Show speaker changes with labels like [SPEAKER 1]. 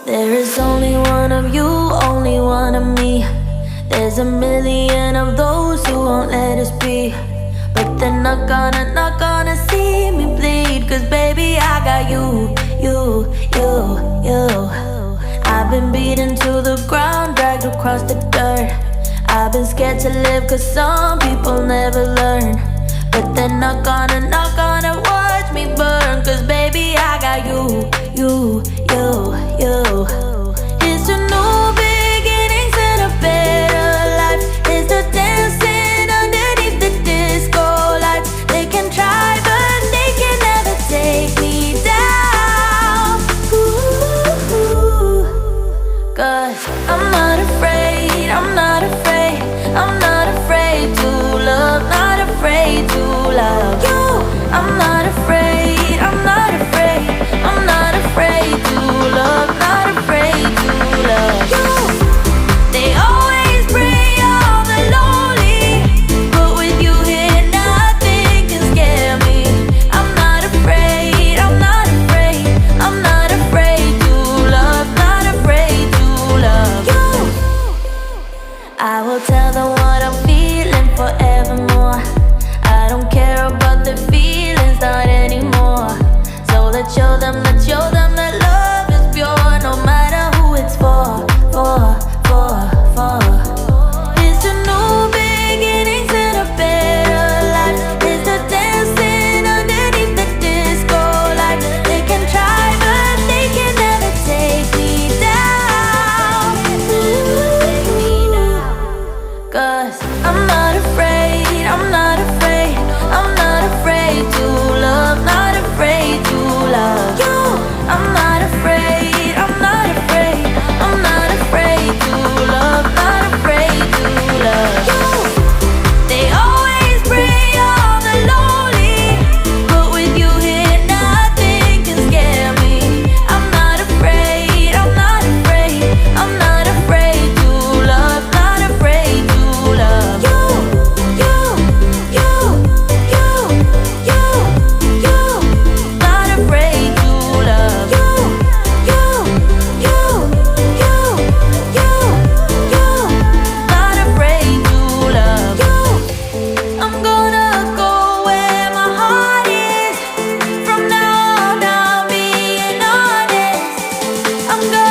[SPEAKER 1] There is only one of you, only one of me. There's a million of those who won't let us be. But they're not gonna see me bleed. Cause baby, I got you. I've been beaten to the ground, dragged across the dirt. I've been scared to live cause some people never learn. But they're not gonna watch me burn. Cause baby, I got you. Here's to new beginnings and a better life. Here's to dancing underneath the disco lights. They can try but they can never take me down. Ooh. Cause I'm not afraid, I'm not afraid, I'm not afraid to love, not afraid to love you. I'm not afraid, I'm not afraid, I'm not afraid to love, not afraid to love you. They always bring all the lonely, but with you here nothing can scare me. I'm not afraid, I'm not afraid, I'm not afraid to love, not afraid to love you. I will tell them what I'm feeling forevermore. I don't care about the feelings, not anymore. So let's show them that love is pure, no matter who it's for. Here's to new beginnings and a better life. Here's to dancing underneath the disco lights. They can try but they can never take me down. Cause I'm not afraid, I'm not afraid, I'm not afraid to love, not afraid to love you. I'm not afraid, I'm not afraid, I'm not afraid to love, not afraid to love you. They always bring all the lonely, but with you here nothing can scare me. I'm not afraid, I'm not afraid, I'm not afraid to love, not afraid to love you. Not afraid to love you. Not afraid to love you. I'm gonna go where my heart is. From now on, I'm being honest. I'm gonna